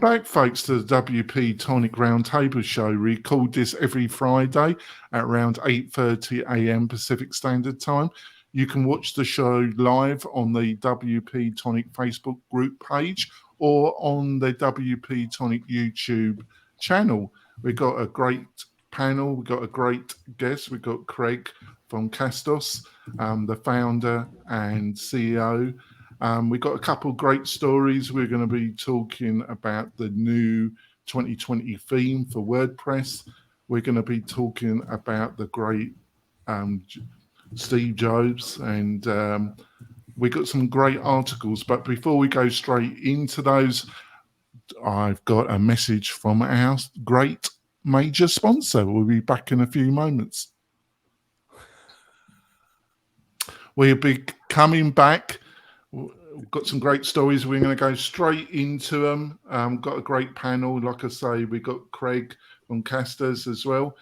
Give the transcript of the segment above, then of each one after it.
back, folks, to the WP-Tonic Roundtable Show. We record this every Friday at around 8:30 a.m. Pacific Standard Time. You can watch the show live on the WP-Tonic Facebook group page or on the WP-Tonic YouTube channel. We've got a great panel. We've got a great guest. We've got Craig from Castos, the founder and CEO. We've got a couple of great stories. We're going to be talking about the new 2020 theme for WordPress. We're going to be talking about the great Steve Jobs, and we got some great articles. But before we go straight into those, I've got a message from our great major sponsor. We'll be back in a few moments. We'll be coming back. We've got some great stories. We're going to go straight into them. Got a great panel. Like I say, we got Craig from Castos as well.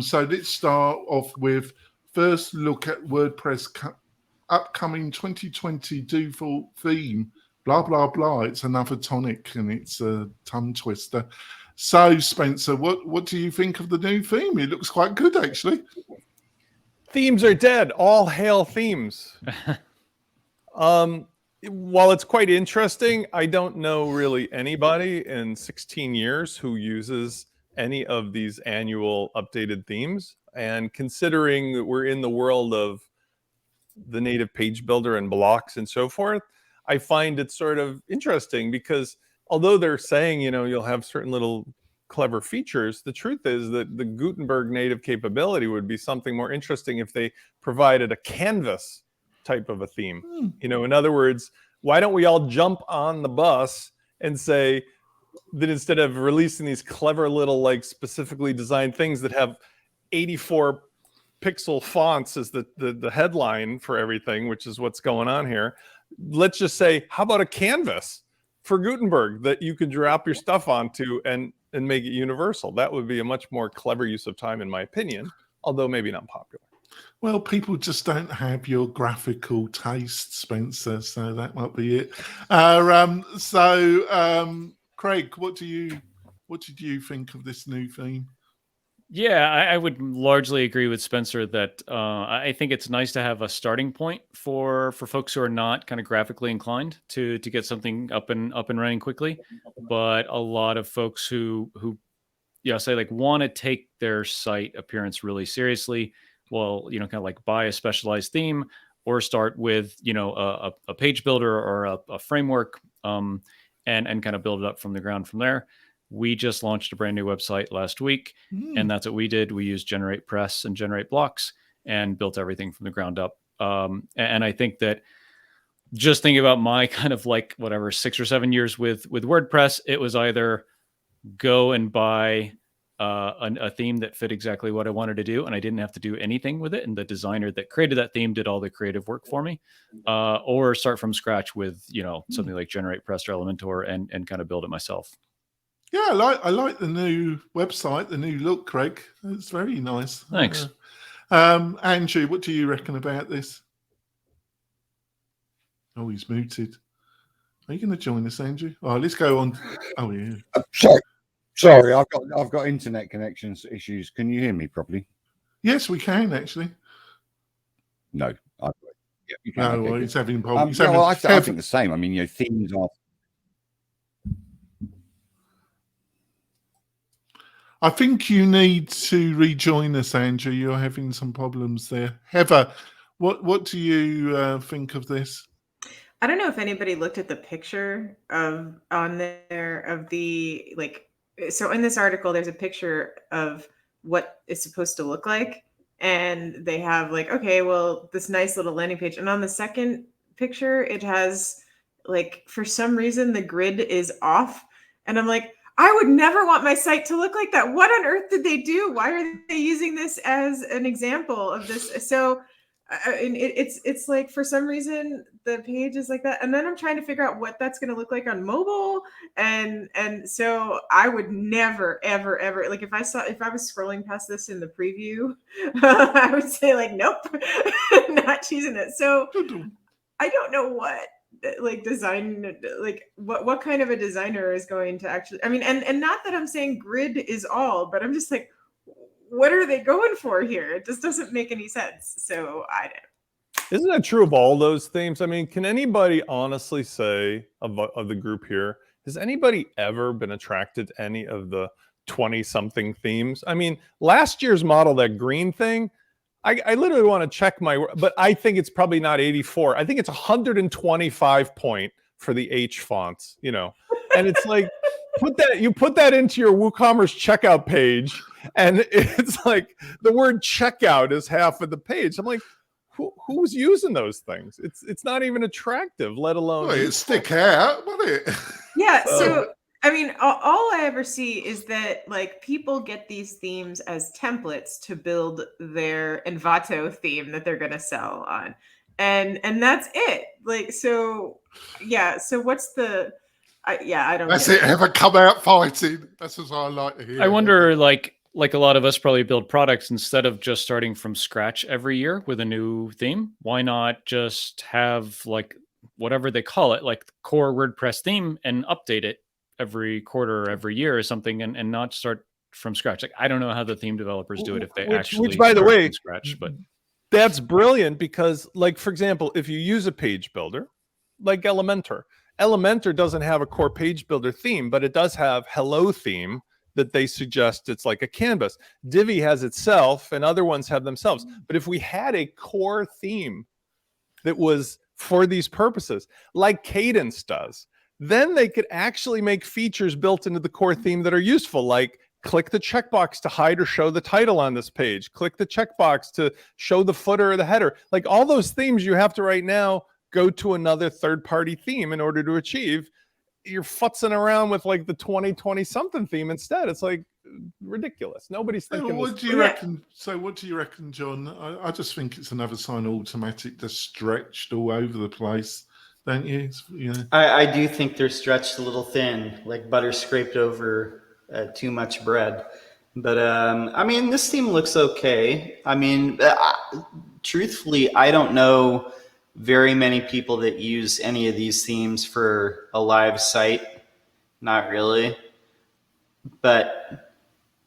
So let's start off with first look at WordPress upcoming 2020 default theme. Blah, blah, blah. It's another tonic and it's a tongue twister. So, Spencer, what do you think of the new theme? It looks quite good, actually. Themes are dead. All hail themes. While it's quite interesting, I don't know really anybody in 16 years who uses any of these annual updated themes. And considering that we're in the world of the native page builder and blocks and so forth, I find it sort of interesting because although they're saying, you know, you'll have certain little clever features, the truth is that the Gutenberg native capability would be something more interesting if they provided a canvas type of a theme. You know, in other words, why don't we all jump on the bus and say that instead of releasing these clever little like specifically designed things that have 84 pixel fonts as the headline for everything, which is what's going on here, let's just say, how about a canvas for Gutenberg that you could drop your stuff onto and make it universal? That would be a much more clever use of time, in my opinion, although maybe not popular. Well, people just don't have your graphical taste, Spencer, so that might be it. Craig, what did you think of this new theme? Yeah, I would largely agree with Spencer that I think it's nice to have a starting point for folks who are not kind of graphically inclined to get something up and running quickly. But a lot of folks who say like want to take their site appearance really seriously, well, kind of like buy a specialized theme or start with, a page builder or a framework and kind of build it up from the ground from there. We just launched a brand new website last week, and that's what we did. We used Generate Press and Generate Blocks and built everything from the ground up. And I think that just thinking about my kind of like 6 or 7 years with WordPress, it was either go and buy a theme that fit exactly what I wanted to do, and I didn't have to do anything with it, and the designer that created that theme did all the creative work for me, or start from scratch with something like Generate Press or Elementor and kind of build it myself. Yeah, I like the new website, the new look, Craig. It's very nice. Thanks. Andrew, what do you reckon about this? Oh, he's muted. Are you going to join us, Andrew? Oh, let's go on. Oh, yeah. Sorry, I've got internet connections issues. Can you hear me properly? Yes, we can actually. No, you can. No, okay, he's having problems. I think the same. I mean, themes are. I think you need to rejoin us, Andrew. You're having some problems there. Heather, what do you think of this? I don't know if anybody looked at the picture of the so in this article, there's a picture of what it's supposed to look like. And they have this nice little landing page. And on the second picture, it has for some reason, the grid is off. And I'm like, I would never want my site to look like that. What on earth did they do? Why are they using this as an example of this? So it's like, for some reason, the page is like that. And then I'm trying to figure out what that's going to look like on mobile. And so I would never, ever, ever, if I was scrolling past this in the preview, I would say nope, not choosing it. So I don't know what like design, like what kind of a designer is going to actually, I mean, and not that I'm saying grid is all, but I'm just like, what are they going for here? It just doesn't make any sense. So I don't. Isn't that true of all those themes? I mean, can anybody honestly say of the group here, has anybody ever been attracted to any of the 20-something themes? I mean, last year's model, that green thing, I literally want to check but I think it's probably not 84. I think it's 125 point for the H fonts, you know, and it's like, you put that into your WooCommerce checkout page, and it's like the word checkout is half of the page. I'm like, who's using those things? It's not even attractive, let alone. Well, it stick out, won't it? Yeah. So I mean, all I ever see is that like people get these themes as templates to build their Envato theme that they're going to sell on, and that's it. Like, so yeah. So what's the? I don't. That's it. Ever come out fighting? That's what I like to hear. I wonder, like a lot of us probably build products, instead of just starting from scratch every year with a new theme, why not just have like whatever they call it, like the core WordPress theme, and update it every quarter or every year or something, and not start from scratch. Like, I don't know how the theme developers do it if they which by the start way, from scratch, but that's brilliant, because like, for example, if you use a page builder like Elementor doesn't have a core page builder theme, but it does have hello theme that they suggest. It's like a canvas. Divi has itself, and other ones have themselves. But if we had a core theme that was for these purposes, like Cadence does, then they could actually make features built into the core theme that are useful, like click the checkbox to hide or show the title on this page, click the checkbox to show the footer or the header. Like, all those themes you have to right now go to another third-party theme in order to achieve. You're futzing around with like the 2020 something theme instead. It's like ridiculous. Nobody's thinking. What do you reckon? So, what do you reckon, John? I just think it's another sign of automatic that's stretched all over the place, don't you? I do think they're stretched a little thin, like butter scraped over too much bread. But I mean, this theme looks okay. I mean, truthfully, I don't know very many people that use any of these themes for a live site. Not really. But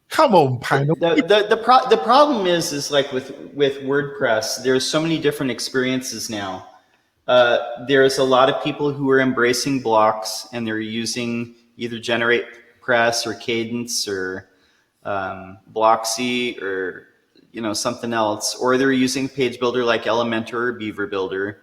come on, panel. The problem is like with WordPress, there's so many different experiences now. There's a lot of people who are embracing blocks, and they're using either GeneratePress or Cadence or Blocksy or something else, or they're using page builder like Elementor or Beaver Builder,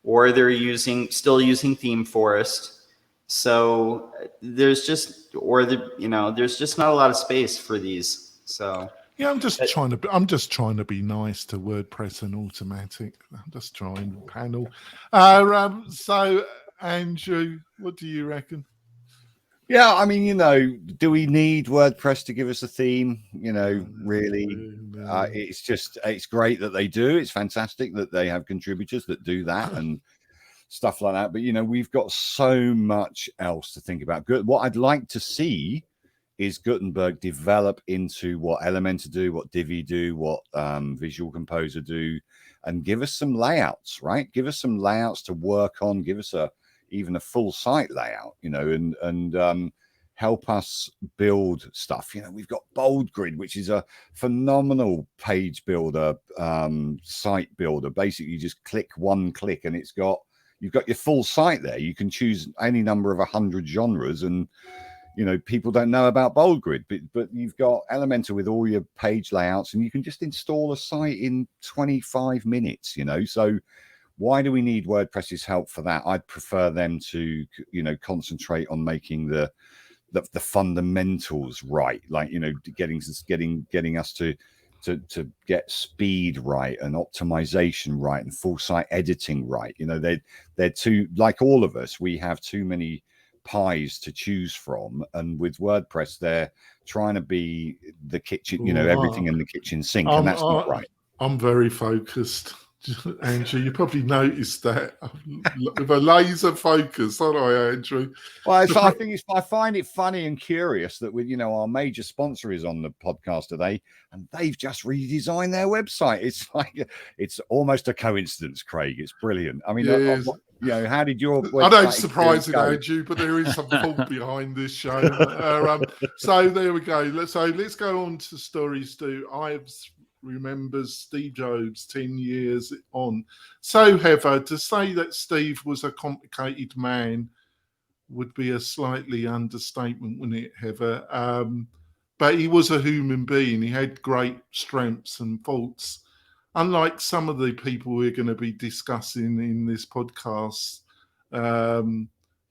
or they're still using Theme Forest. So there's just there's just not a lot of space for these. So yeah, I'm just trying to be nice to WordPress and Automatic. I'm just trying, panel. So Andrew, what do you reckon? Yeah, I mean, do we need WordPress to give us a theme? Really, it's great that they do. It's fantastic that they have contributors that do that and stuff like that. But, we've got so much else to think about. What I'd like to see is Gutenberg develop into what Elementor do, what Divi do, what Visual Composer do, and give us some layouts, right? Give us some layouts to work on. Give us even a full site layout, and help us build stuff. We've got BoldGrid, which is a phenomenal page builder, site builder. Basically, you just click one click and you've got your full site there. You can choose any number of 100 genres, and people don't know about BoldGrid, but you've got Elementor with all your page layouts, and you can just install a site in 25 minutes. So why do we need WordPress's help for that? I'd prefer them to, concentrate on making the fundamentals right, like getting us to get speed right and optimization right and full site editing right. They're too, like all of us, we have too many pies to choose from, and with WordPress, they're trying to be the kitchen, everything in the kitchen sink, and that's not right. I'm very focused. Andrew, you probably noticed that with a laser focus, aren't I, Andrew? Well, I find it funny and curious that our major sponsor is on the podcast today, and they've just redesigned their website. It's like it's almost a coincidence, Craig. It's brilliant. I mean, Yes. how did your website I know it's surprising, go? Andrew, but there is some thought behind this show. So there we go. Let's go on to stories. Ives remembers Steve Jobs 10 years on. So, Heather, to say that Steve was a complicated man would be a slightly understatement, wouldn't it, Heather? But he was a human being. He had great strengths and faults. Unlike some of the people we're going to be discussing in this podcast,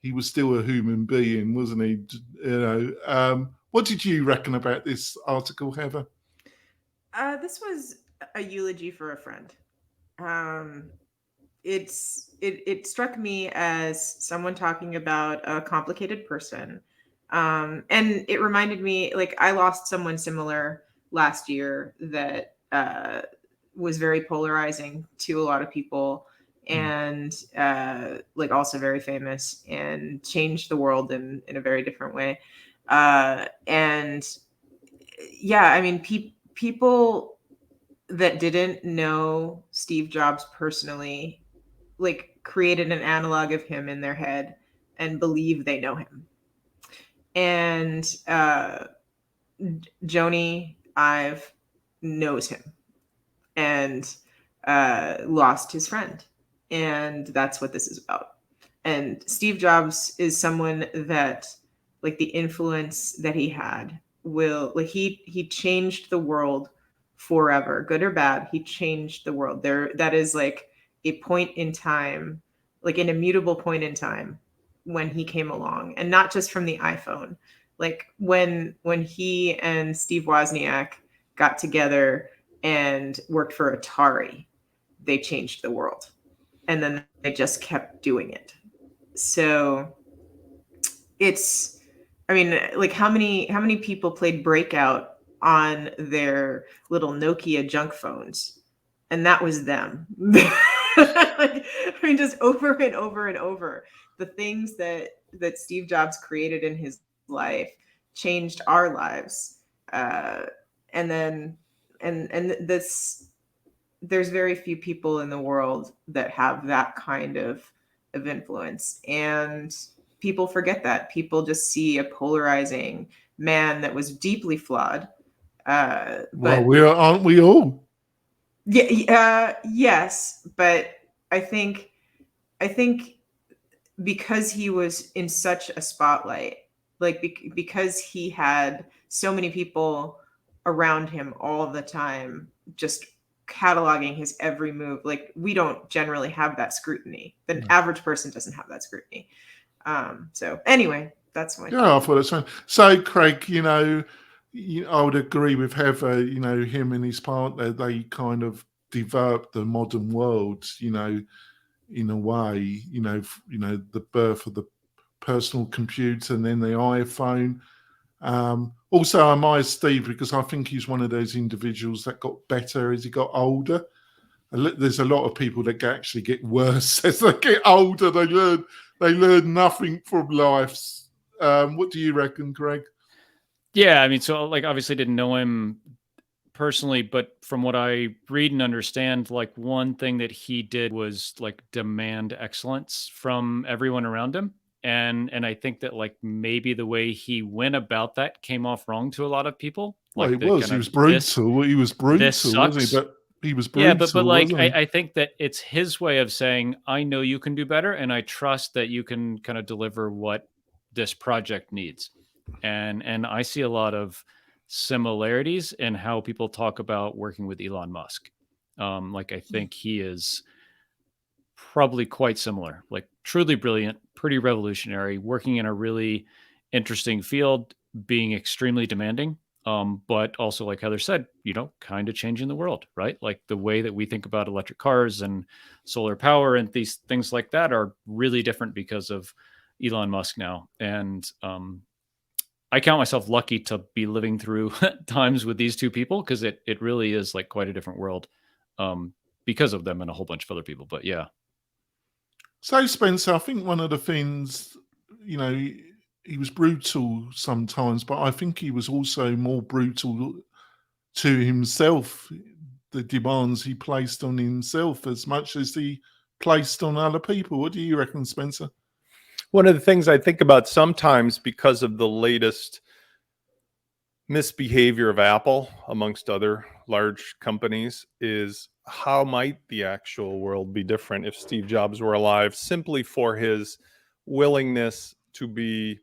he was still a human being, wasn't he? What did you reckon about this article, Heather? This was a eulogy for a friend. It struck me as someone talking about a complicated person. And it reminded me, like, I lost someone similar last year that was very polarizing to a lot of people, and like also very famous and changed the world in a very different way. And yeah, I mean, people that didn't know Steve Jobs personally, like, created an analog of him in their head and believe they know him. And Joni Ive knows him and lost his friend. And that's what this is about. And Steve Jobs is someone that, like, the influence that he had he changed the world forever, good or bad. He changed the world. That is like a point in time, like an immutable point in time when he came along, and not just from the iPhone. Like when he and Steve Wozniak got together and worked for Atari, they changed the world, and then they just kept doing it. So it's, I mean, like, how many people played Breakout on their little Nokia junk phones, and that was them. I mean, just over and over and over, the things that Steve Jobs created in his life changed our lives. And this, there's very few people in the world that have that kind of influence, and people forget that. People just see a polarizing man that was deeply flawed. Well, aren't we all? Yeah, yes, but I think because he was in such a spotlight, like because he had so many people around him all the time, just cataloging his every move. Like, we don't generally have that scrutiny. The average person doesn't have that scrutiny. So anyway, that's my I thought that's fine. So, Craig, I would agree with Heather. Him and his partner, they kind of developed the modern world. In a way, the birth of the personal computer and then the iPhone. Also, I admire Steve because I think he's one of those individuals that got better as he got older. There's a lot of people that actually get worse as they get older. They learn nothing from life. What do you reckon, Greg? Yeah, I mean, so, like, obviously didn't know him personally, but from what I read and understand, like, one thing that he did was, like, demand excellence from everyone around him. And I think that, like, maybe the way he went about that came off wrong to a lot of people. Well, Like, he was brutal. He was brutal, wasn't he? But he was brutal. Yeah, but like, I think that it's his way of saying, I know you can do better, and I trust that you can kind of deliver what this project needs. And I see a lot of similarities in how people talk about working with Elon Musk. Like, I think he is probably quite similar, like, truly brilliant, pretty revolutionary, working in a really interesting field, being extremely demanding, but also, like Heather said, kind of changing the world, right? Like, the way that we think about electric cars and solar power and these things like that are really different because of Elon Musk now. And I count myself lucky to be living through times with these two people, because it really is, like, quite a different world. because of them and a whole bunch of other people. But yeah. So, Spencer, I think one of the things, you know, he was brutal sometimes, but I think he was also more brutal to himself, the demands he placed on himself as much as he placed on other people. What do you reckon, Spencer? One of the things I think about sometimes, because of the latest misbehavior of Apple amongst other large companies, is how might the actual world be different if Steve Jobs were alive, simply for his willingness to be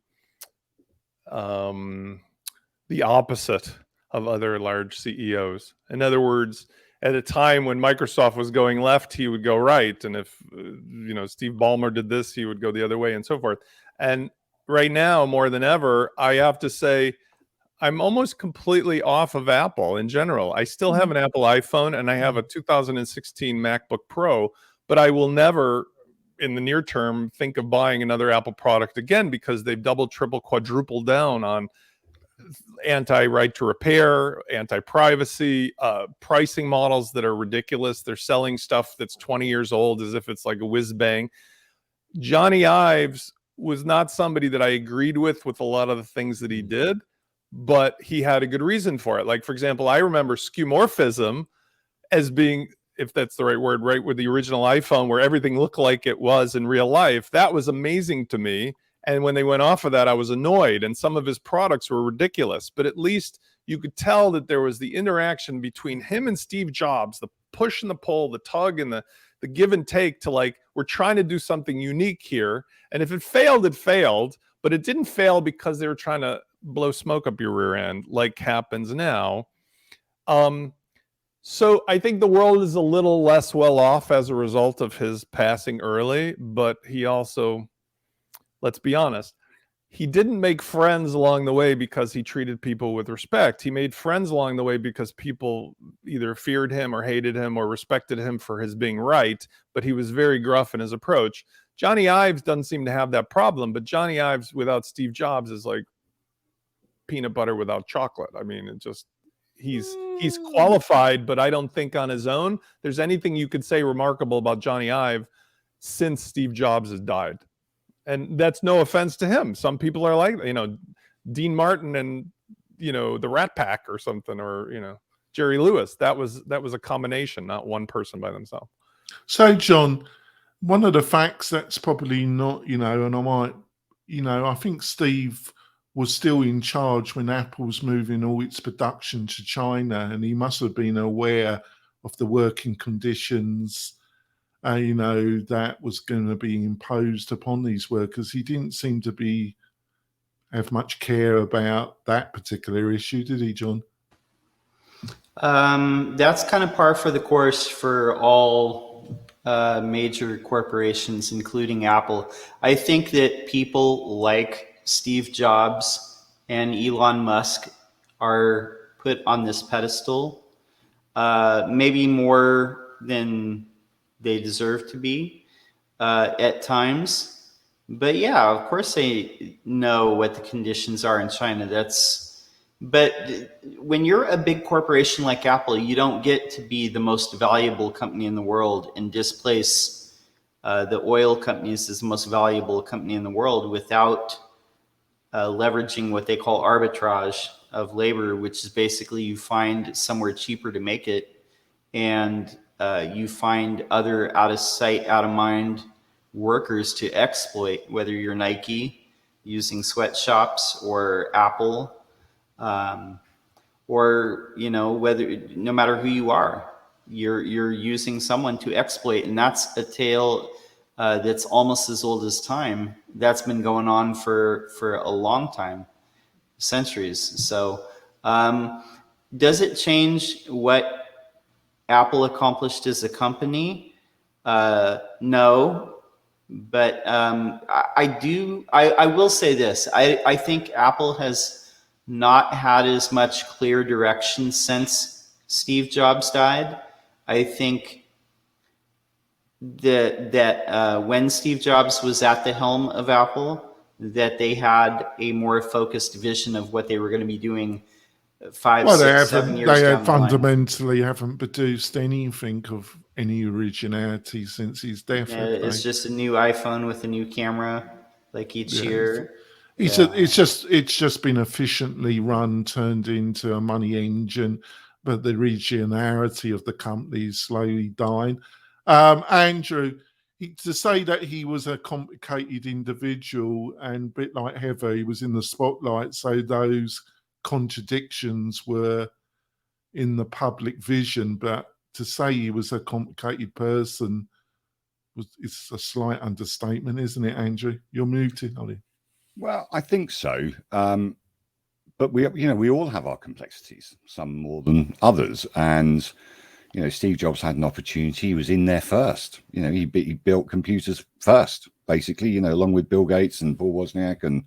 the opposite of other large CEOs. In other words, at a time when Microsoft was going left, he would go right. And if, Steve Ballmer did this, he would go the other way, and so forth. And right now, more than ever, I have to say, I'm almost completely off of Apple in general. I still have an Apple iPhone, and I have a 2016 MacBook Pro, but I will never, in the near term, think of buying another Apple product again, because they've double, triple, quadrupled down on anti-right to repair, anti-privacy, pricing models that are ridiculous. They're selling stuff that's 20 years old as if it's like a whiz bang. Johnny Ives was not somebody that I agreed with a lot of the things that he did, but he had a good reason for it. Like, for example, I remember skeuomorphism as being, if that's the right word, right, with the original iPhone, where everything looked like it was in real life. That was amazing to me. And when they went off of that, I was annoyed. And some of his products were ridiculous. But at least you could tell that there was the interaction between him and Steve Jobs, the push and the pull, the tug and the give and take, to like, we're trying to do something unique here. And if it failed, it failed. But it didn't fail because they were trying to blow smoke up your rear end, like happens now. So I think the world is a little less well off as a result of his passing early. But he also, let's be honest, he didn't make friends along the way because he treated people with respect. He made friends along the way because people either feared him or hated him or respected him for his being right, but he was very gruff in his approach. Johnny Ives doesn't seem to have that problem, but Johnny Ives without Steve Jobs is like peanut butter without chocolate. I mean, it just, he's qualified, but I don't think on his own there's anything you could say remarkable about Johnny Ive since Steve Jobs has died. And that's no offense to him. Some people are like, Dean Martin and, the Rat Pack or something, or, Jerry Lewis. That was a combination, not one person by themselves. So, John, one of the facts that's probably not, and I might, I think Steve was still in charge when Apple's moving all its production to China, and he must have been aware of the working conditions that was going to be imposed upon these workers. He didn't seem to have much care about that particular issue, did he, John? That's kind of par for the course for all major corporations, including Apple. I think that people like Steve Jobs and Elon Musk are put on this pedestal, maybe more than they deserve to be at times. But yeah, of course they know what the conditions are in China. But when you're a big corporation like Apple, you don't get to be the most valuable company in the world and displace the oil companies as the most valuable company in the world without leveraging what they call arbitrage of labor, which is basically you find somewhere cheaper to make it, and you find other out of sight, out of mind workers to exploit, whether you're Nike using sweatshops or Apple, or, whether, no matter who you are, you're using someone to exploit. And that's a tale that's almost as old as time. That's been going on for a long time, centuries. So does it change what Apple accomplished as a company? No, but I will say this. I think Apple has not had as much clear direction since Steve Jobs died. I think that when Steve Jobs was at the helm of Apple, that they had a more focused vision of what they were going to be doing 5, 6, 7 years down the line. Fundamentally haven't produced anything of any originality since his death. Yeah, have it's they? just a new iPhone with a new camera, like each Yeah, year. it's just been efficiently run, turned into a money engine, but the originality of the company is slowly dying. Andrew, to say that he was a complicated individual and a bit like Heather, he was in the spotlight, so those contradictions were in the public vision. But to say he was a complicated person it's a slight understatement, isn't it, Andrew? You're muted, Ollie. Well, I think so. But we all have our complexities, some more than others. And, Steve Jobs had an opportunity. He was in there first. He built computers first, basically, along with Bill Gates and Paul Wozniak and,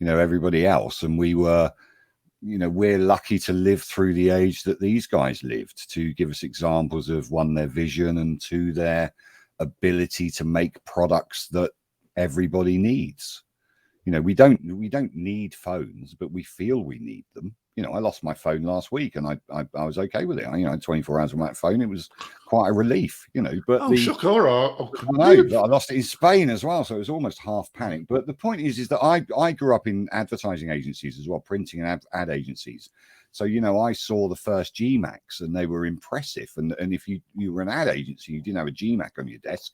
everybody else. And we're lucky to live through the age that these guys lived, to give us examples of, one, their vision, and two, their ability to make products that everybody needs. We don't need phones, but we feel we need them. I lost my phone last week, and I was okay with it. I had 24 hours on that phone. It was quite a relief, But shook, all right. I know, but I lost it in Spain as well, so it was almost half panic. But the point is that I grew up in advertising agencies as well, printing and ad agencies. So I saw the first GMACs, and they were impressive. And if you were an ad agency, you didn't have a GMAC on your desk,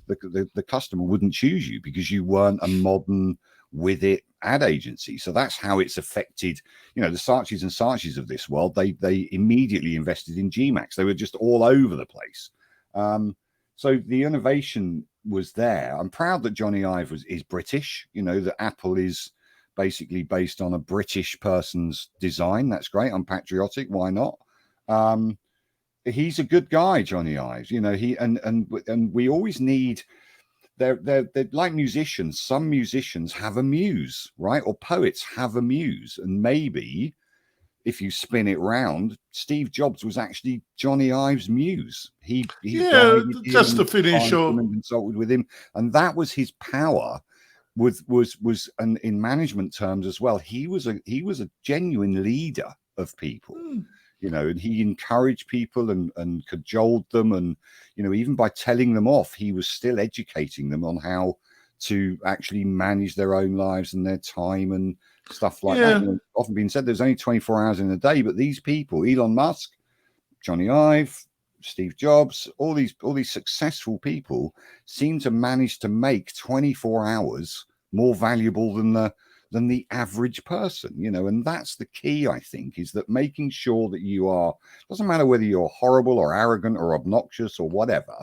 the customer wouldn't choose you because you weren't a modern with it ad agency. So that's how it's affected, the Saatchis and Saatchis of this world. They immediately invested in GMAX. They were just all over the place. So the innovation was there. I'm proud that Johnny Ive is British, that Apple is basically based on a British person's design. That's great. I'm patriotic. Why not? He's a good guy, Johnny Ive. He and we always need. They're like musicians. Some musicians have a muse, right? Or poets have a muse. And maybe if you spin it round, Steve Jobs was actually Johnny Ive's muse. He just to finish off, and consulted with him, and that was his power. And in management terms as well, he was a genuine leader of people. And he encouraged people and cajoled them. And, even by telling them off, he was still educating them on how to actually manage their own lives and their time and stuff like that. Often been said there's only 24 hours in a day, but these people, Elon Musk, Johnny Ive, Steve Jobs, all these successful people seem to manage to make 24 hours more valuable than the average person, and that's the key, I think, is that making sure that you are, doesn't matter whether you're horrible or arrogant or obnoxious or whatever,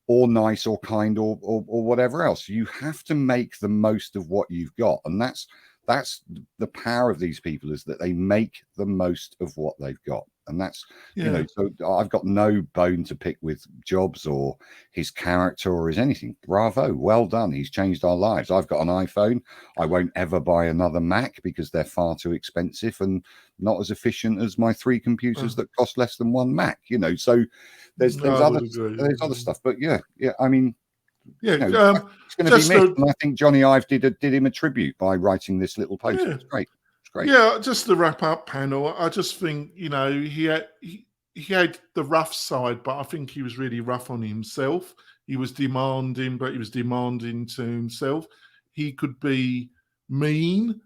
or nice or kind or whatever else, you have to make the most of what you've got. And that's the power of these people, is that they make the most of what they've got. And that's, so I've got no bone to pick with Jobs or his character or his anything. Bravo. Well done. He's changed our lives. I've got an iPhone. I won't ever buy another Mac because they're far too expensive and not as efficient as my 3 computers that cost less than 1 Mac, So there's other stuff. But I mean, it's going to be missed. And I think Johnny Ive did him a tribute by writing this little post. It's great. Great. Yeah, just to wrap up, panel, I just think, he had the rough side, but I think he was really rough on himself. He was demanding, but he was demanding to himself. He could be mean,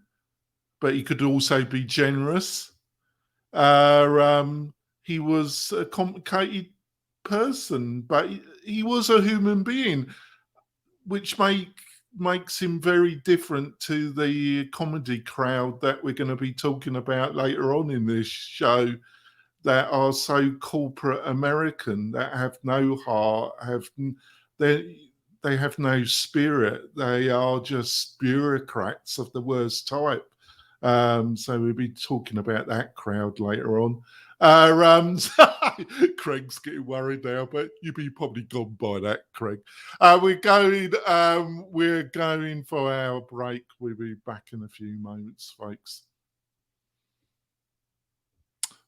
but he could also be generous. He was a complicated person, but he was a human being, which makes him very different to the comedy crowd that we're going to be talking about later on in this show, that are so corporate American, that have no heart, they have no spirit. They are just bureaucrats of the worst type. So we'll be talking about that crowd later on. Craig's getting worried now, but you'd be probably gone by that, Craig. We're going for our break. We'll be back in a few moments, folks.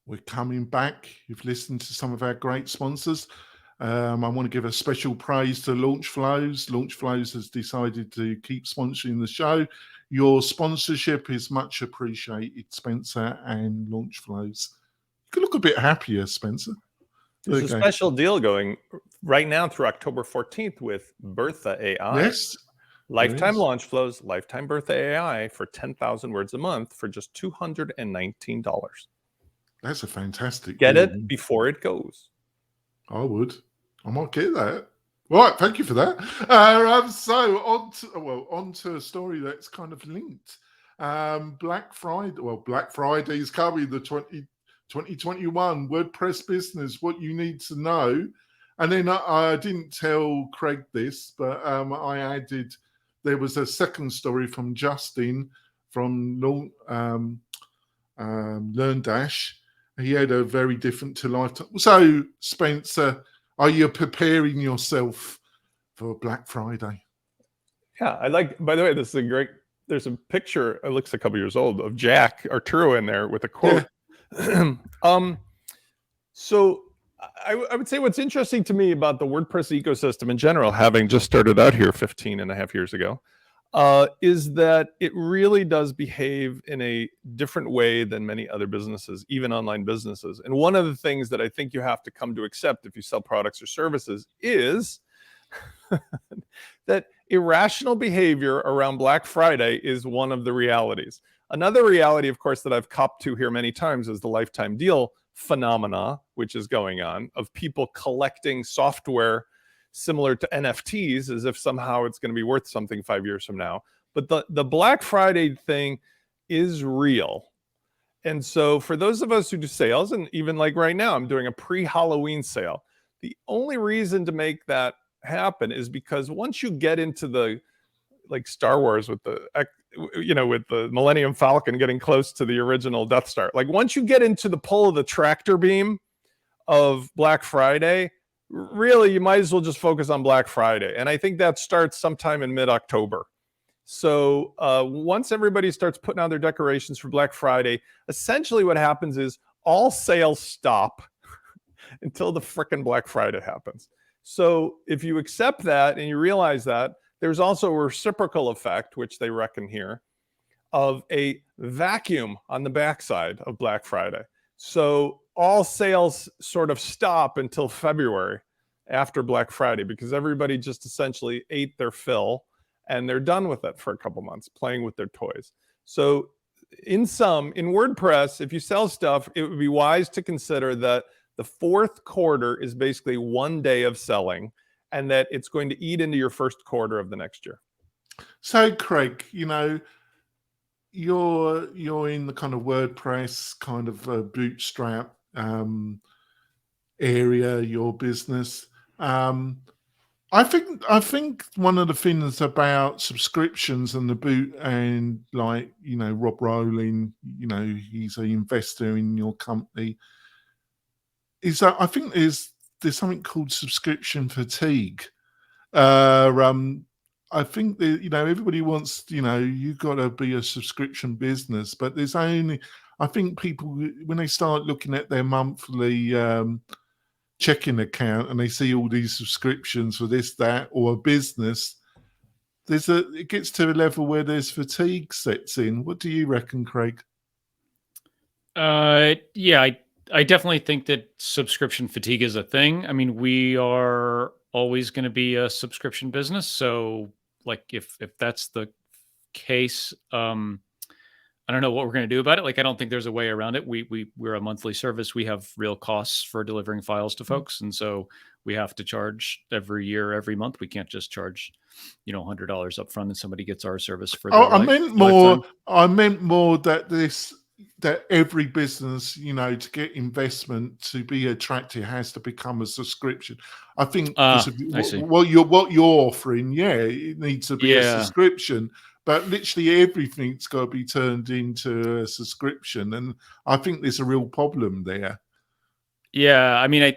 We're coming back. You've listened to some of our great sponsors. I want to give a special praise to Launch Flows. Launch Flows has decided to keep sponsoring the show. Your sponsorship is much appreciated, Spencer and Launch Flows. You look a bit happier, Spencer. There's a special deal going right now through October 14th with Bertha AI. Yes. Lifetime launch flows, lifetime Bertha AI for 10,000 words a month for just $219. That's a fantastic Get deal. it before it goes. I would. I might get that. Right, thank you for that. So on to a story that's kind of linked. Black Friday is coming, the 2021 WordPress business, what you need to know. And then I didn't tell Craig this, but I added, there was a second story from Justin from LearnDash. He had a very different to lifetime. So, Spencer, are you preparing yourself for Black Friday? Yeah, by the way, this is there's a picture, it looks a couple years old, of Jack Arturo in there with a quote. Yeah. So I would say what's interesting to me about the WordPress ecosystem in general, having just started out here 15 and a half years ago, is that it really does behave in a different way than many other businesses, even online businesses. And one of the things that I think you have to come to accept if you sell products or services is that irrational behavior around Black Friday is one of the realities. Another reality, of course, that I've copped to here many times is the lifetime deal phenomena, which is going on, of people collecting software similar to NFTs as if somehow it's going to be worth something 5 years from now. But the Black Friday thing is real. And so for those of us who do sales, and even like right now, I'm doing a pre-Halloween sale. The only reason to make that happen is because once you get into the, like Star Wars with the, with the Millennium Falcon getting close to the original Death Star, like once you get into the pull of the tractor beam of Black Friday, really, you might as well just focus on Black Friday. And I think that starts sometime in mid-October. So once everybody starts putting out their decorations for Black Friday, essentially what happens is all sales stop until the frickin' Black Friday happens. So if you accept that and you realize that, there's also a reciprocal effect, which they reckon here, of a vacuum on the backside of Black Friday. So all sales sort of stop until February after Black Friday because everybody just essentially ate their fill and they're done with it for a couple months playing with their toys. So in WordPress, if you sell stuff, it would be wise to consider that the fourth quarter is basically 1 day of selling and that it's going to eat into your first quarter of the next year. So Craig, you're in the kind of WordPress kind of bootstrap area, your business. I think one of the things about subscriptions and the boot and Rob Rowling, he's an investor in your company, is that I think there's something called subscription fatigue. I think that, everybody wants, you've got to be a subscription business, but there's only, I think people, when they start looking at their monthly checking account and they see all these subscriptions for this, that, or a business, it gets to a level where there's fatigue sets in. What do you reckon, Craig? Yeah, I definitely think that subscription fatigue is a thing. I mean, we are always going to be a subscription business. So like if that's the case, I don't know what we're going to do about it. Like, I don't think there's a way around it. We're a monthly service. We have real costs for delivering files to folks. And so we have to charge every year, every month. We can't just charge, $100 up front and somebody gets our service for their I meant more that every business, to get investment to be attractive has to become a subscription. I think what you're offering, it needs to be a subscription, but literally everything's got to be turned into a subscription, and I think there's a real problem there. Yeah, I mean,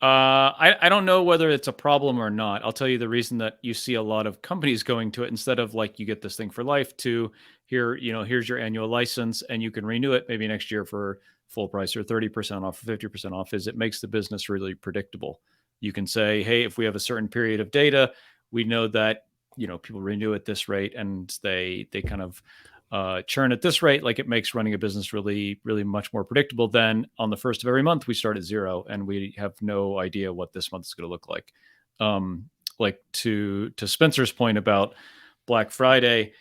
I don't know whether it's a problem or not. I'll tell you the reason that you see a lot of companies going to it instead of like you get this thing for life to here's your annual license and you can renew it maybe next year for full price or 30% off, 50% off, is it makes the business really predictable. You can say, hey, if we have a certain period of data, we know that, people renew at this rate and they kind of churn at this rate, like it makes running a business really, really much more predictable than on the first of every month we start at 0 and we have no idea what this month is going to look like. Like to Spencer's point about Black Friday,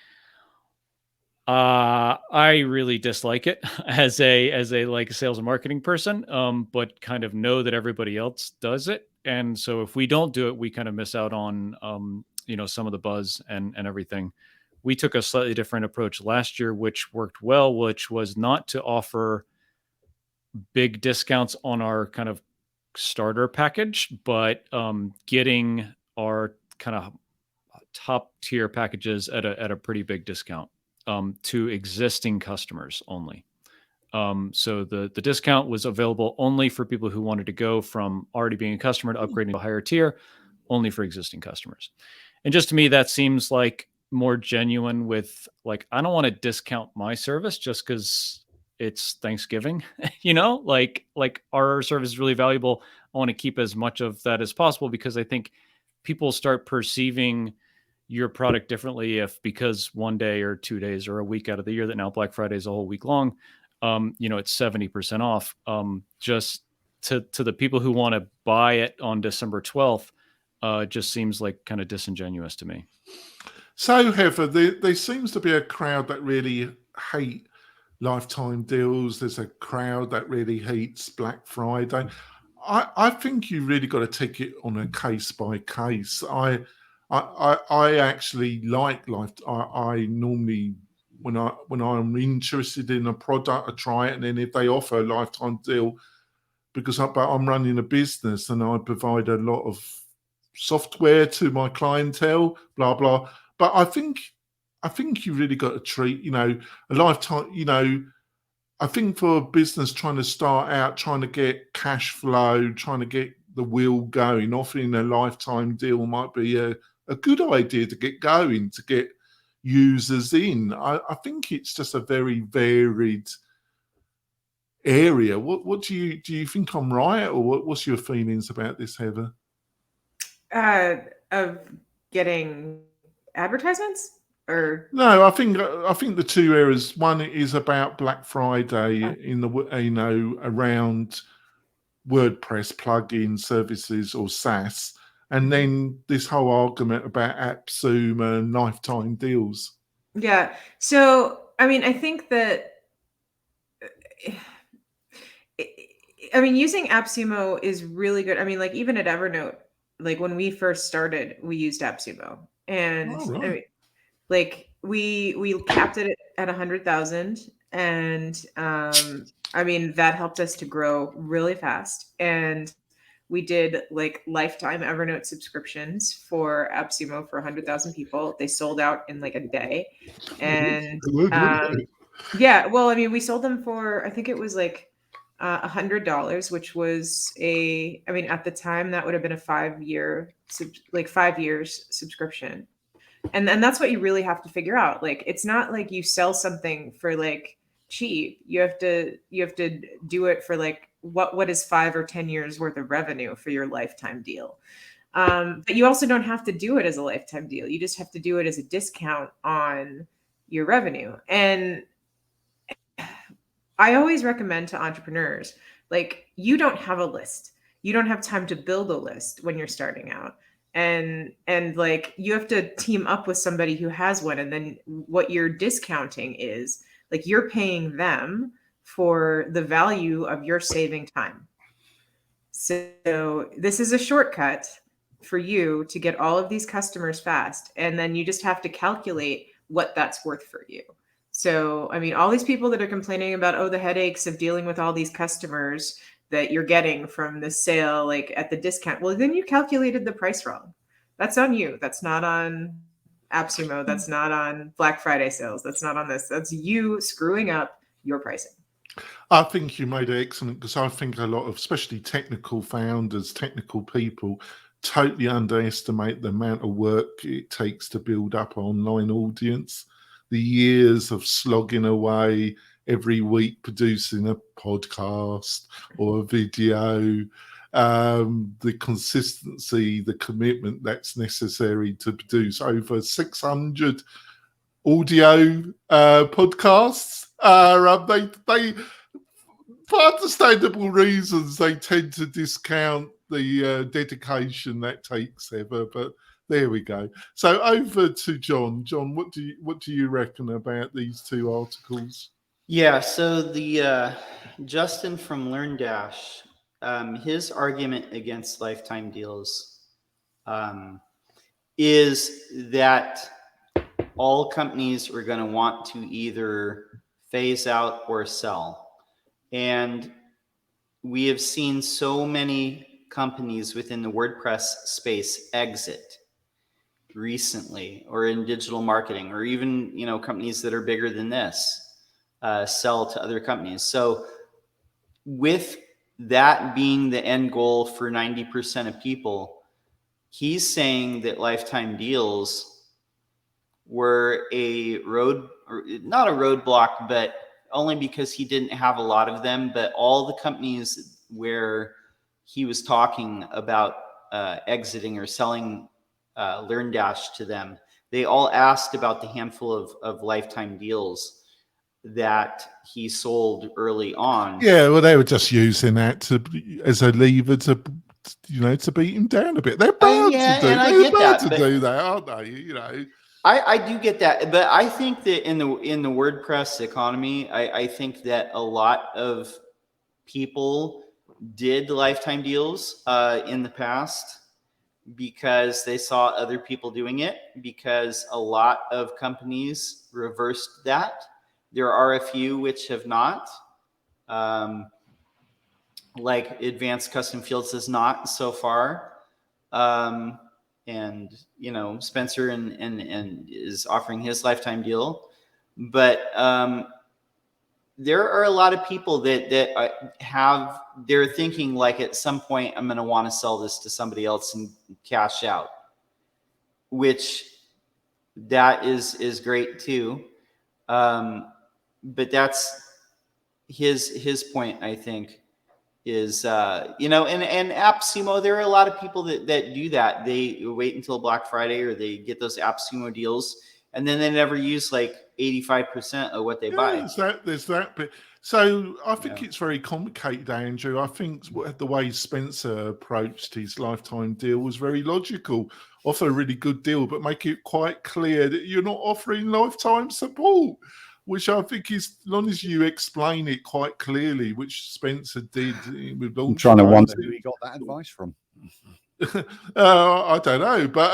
I really dislike it as a like sales and marketing person, but kind of know that everybody else does it. And so if we don't do it, we kind of miss out on, some of the buzz and everything. We took a slightly different approach last year, which worked well, which was not to offer big discounts on our kind of starter package, but getting our kind of top tier packages at a pretty big discount to existing customers only. So the discount was available only for people who wanted to go from already being a customer to upgrading to a higher tier, only for existing customers. And just to me, that seems like more genuine with like, I don't want to discount my service just because it's Thanksgiving, like our service is really valuable. I want to keep as much of that as possible because I think people start perceiving your product differently if because 1 day or 2 days or a week out of the year that now Black Friday is a whole week long, it's 70% off. Just to the people who want to buy it on December 12th, just seems like kind of disingenuous to me. So, Heather, there seems to be a crowd that really hate lifetime deals. There's a crowd that really hates Black Friday. I think you really got to take it on a case by case. I actually like life. I normally when I'm interested in a product, I try it, and then if they offer a lifetime deal, because I'm running a business and I provide a lot of software to my clientele, blah blah. But I think you really got to treat, a lifetime, I think for a business trying to start out, trying to get cash flow, trying to get the wheel going, offering a lifetime deal might be a good idea to get going, to get users in. I think it's just a very varied area. What do you think I'm right, or what's your feelings about this, Heather? Of getting advertisements? Or no, I think the two areas. One is about Black Friday in the around WordPress plugin services or SaaS, and then this whole argument about AppSumo and lifetime deals. Yeah. So I mean, I think that using AppSumo is really good. I mean, like even at Evernote, like when we first started, we used AppSumo, and right. I mean, like we capped it at 100,000, and I mean that helped us to grow really fast. And we did like lifetime Evernote subscriptions for AppSumo for 100,000 people. They sold out in like a day, and yeah, well, I mean, we sold them for I think it was like $100, which was at the time that would have been a 5 year 5 years subscription. And that's what you really have to figure out. Like, it's not like you sell something for like cheap. You have to do it for like what is 5 or 10 years worth of revenue for your lifetime deal. But you also don't have to do it as a lifetime deal. You just have to do it as a discount on your revenue. And I always recommend to entrepreneurs, like, you don't have a list. You don't have time to build a list when you're starting out. And like you have to team up with somebody who has one. And then what you're discounting is like you're paying them for the value of your saving time. So this is a shortcut for you to get all of these customers fast. And then you just have to calculate what that's worth for you. So, I mean, all these people that are complaining about, the headaches of dealing with all these customers that you're getting from the sale, like at the discount. Well, then you calculated the price wrong. That's on you. That's not on AppSumo. That's not on Black Friday sales. That's not on this. That's you screwing up your pricing. I think you made it excellent, because I think a lot of, especially technical founders, technical people, totally underestimate the amount of work it takes to build up an online audience. The years of slogging away every week producing a podcast or a video, the consistency, the commitment that's necessary to produce over 600 audio podcasts. They for understandable reasons, they tend to discount the dedication that takes ever. But there we go. So over to John. John, what do you reckon about these two articles? Yeah, so the Justin from LearnDash, his argument against lifetime deals is that all companies are going to want to either phase out or sell. And we have seen so many companies within the WordPress space exit recently, or in digital marketing, or even, you know, companies that are bigger than this sell to other companies. So with that being the end goal for 90% of people, he's saying that lifetime deals were not a roadblock, but only because he didn't have a lot of them. But all the companies where he was talking about exiting or selling LearnDash to them, they all asked about the handful of lifetime deals that he sold early on. Yeah, well, they were just using that as a lever to beat him down a bit. They're bound to do that, aren't they? You know. I do get that, but I think that in the WordPress economy, I think that a lot of people did lifetime deals in the past because they saw other people doing it, because a lot of companies reversed that. There are a few which have not, like Advanced Custom Fields has not so far. And you know, Spencer and is offering his lifetime deal, but there are a lot of people that they're thinking like at some point I'm going to want to sell this to somebody else and cash out, which that is great too. But that's his point, I think, is you know, and AppSumo, there are a lot of people that do that. They wait until Black Friday, or they get those AppSumo deals, and then they never use like 85% of what they buy. There's that bit. So I think it's very complicated, Andrew. I think the way Spencer approached his lifetime deal was very logical. Offer a really good deal, but make it quite clear that you're not offering lifetime support, which I think is, as long as you explain it quite clearly, which Spencer did with launch. I'm trying to wonder who he got that advice from. I don't know, but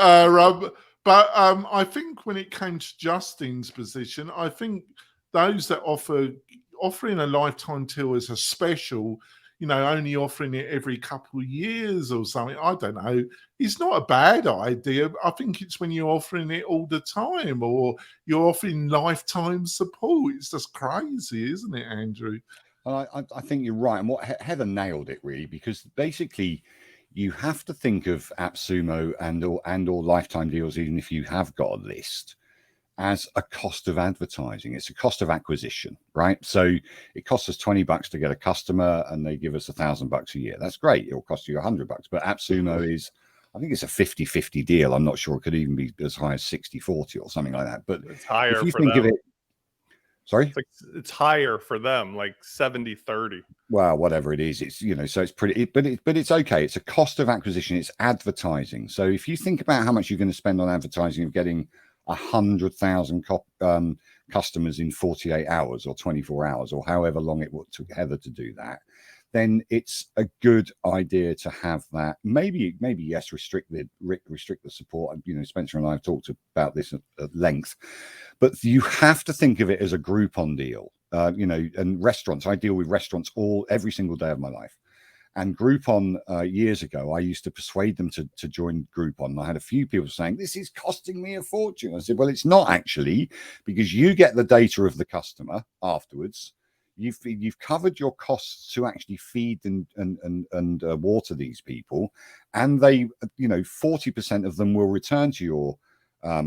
I think when it came to Justin's position, I think those that offering a lifetime deal as a special, you know, only offering it every couple of years or something, I don't know, it's not a bad idea. I think it's when you're offering it all the time, or you're offering lifetime support. It's just crazy, isn't it, Andrew? I think you're right. And what Heather nailed it really, because basically you have to think of AppSumo and or lifetime deals, even if you have got a list, as a cost of advertising. It's a cost of acquisition, right? So it costs us $20 to get a customer, and they give us $1,000 a year. That's great. It'll cost you $100, but AppSumo is, I think it's a 50-50 deal. I'm not sure. It could even be as high as 60-40 or something like that. But it's higher if you for think them. of it, sorry, it's higher for them, like 70-30. Well, whatever it is, it's, you know, so it's pretty, but it's okay. It's a cost of acquisition. It's advertising. So if you think about how much you're going to spend on advertising of getting 100,000 customers in 48 hours or 24 hours, or however long it took Heather to do that, then it's a good idea to have that. Maybe yes, restrict the support. You know, Spencer and I have talked about this at length, but you have to think of it as a Groupon deal. You know, and restaurants, I deal with restaurants every single day of my life. And Groupon, years ago, I used to persuade them to join Groupon. And I had a few people saying, this is costing me a fortune. I said, well, it's not actually, because you get the data of the customer afterwards. You've covered your costs to actually feed and water these people. And they, you know, 40% of them will return to your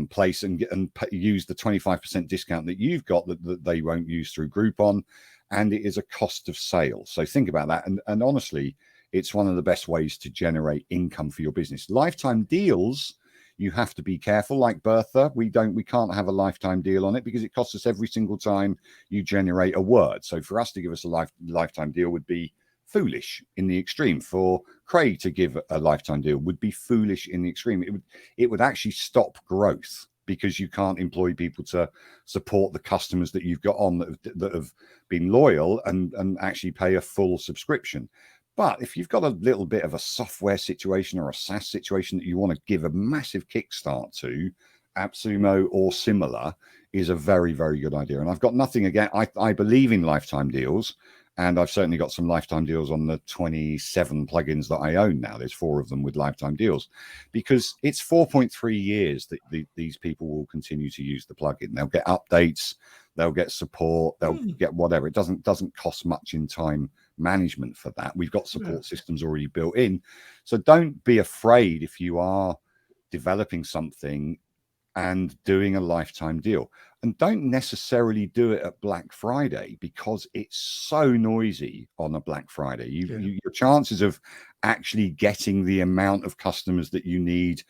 place and use the 25% discount that you've got that they won't use through Groupon. And it is a cost of sale. So think about that. And honestly, it's one of the best ways to generate income for your business. Lifetime deals, you have to be careful. Like Bertha, we can't have a lifetime deal on it because it costs us every single time you generate a word. So for us to give us a lifetime deal would be foolish in the extreme. For Craig to give a lifetime deal would be foolish in the extreme. It would actually stop growth, because you can't employ people to support the customers that you've got on that have been loyal and actually pay a full subscription. But if you've got a little bit of a software situation or a SaaS situation that you want to give a massive kickstart to, AppSumo or similar is a very, very good idea. And I've got nothing against, I believe in lifetime deals, and I've certainly got some lifetime deals on the 27 plugins that I own now. There's 4 of them with lifetime deals, because it's 4.3 years that these people will continue to use the plugin. They'll get updates, they'll get support, they'll get whatever. It doesn't cost much in time management for that. We've got support systems already built in. So don't be afraid if you are developing something and doing a lifetime deal. And don't necessarily do it at Black Friday, because it's so noisy on a Black Friday. Your chances of actually getting the amount of customers that you need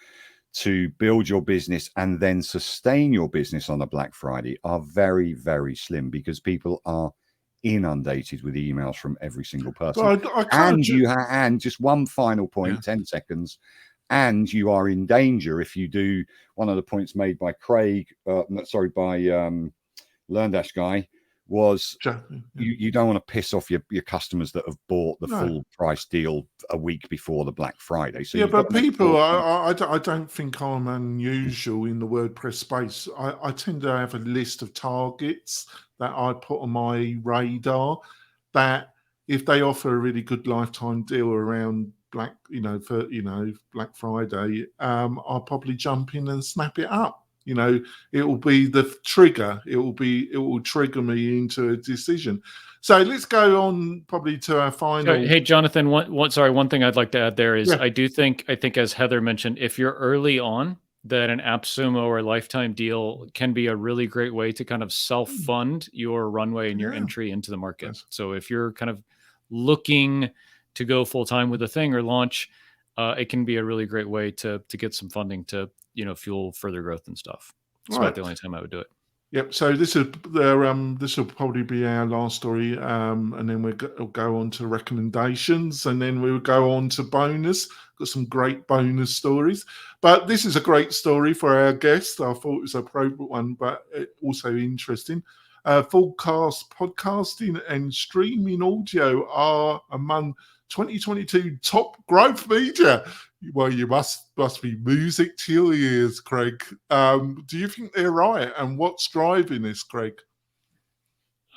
to build your business and then sustain your business on a Black Friday are very, very slim, because people are inundated with emails from every single person. And just one final point, 10 seconds. And you are in danger if you do one of the points made by Craig, by LearnDash guy, was you don't want to piss off your customers that have bought the full price deal a week before the Black Friday. So but people, I don't think I'm unusual in the WordPress space. I tend to have a list of targets that I put on my radar, that if they offer a really good lifetime deal around Black Friday, I'll probably jump in and snap it up. It will be the trigger. It will trigger me into a decision. So let's go on probably to our final. Hey, Jonathan, one thing I'd like to add there is I think as Heather mentioned, if you're early on, that an AppSumo or lifetime deal can be a really great way to kind of self-fund your runway and your entry into the market. Yes. So if you're kind of looking to go full-time with a thing or launch, it can be a really great way to get some funding to fuel further growth and stuff. It's about the only time I would do it. Yep. So this will probably be our last story, and then we'll go on to recommendations, and then we'll go on to bonus. Got some great bonus stories, but this is a great story for our guest. I thought it was an appropriate one, but also interesting. Fullcast podcasting and streaming audio are among 2022 top growth media. Well, you must be music to your ears, Craig. Do you think they're right? And what's driving this, Craig?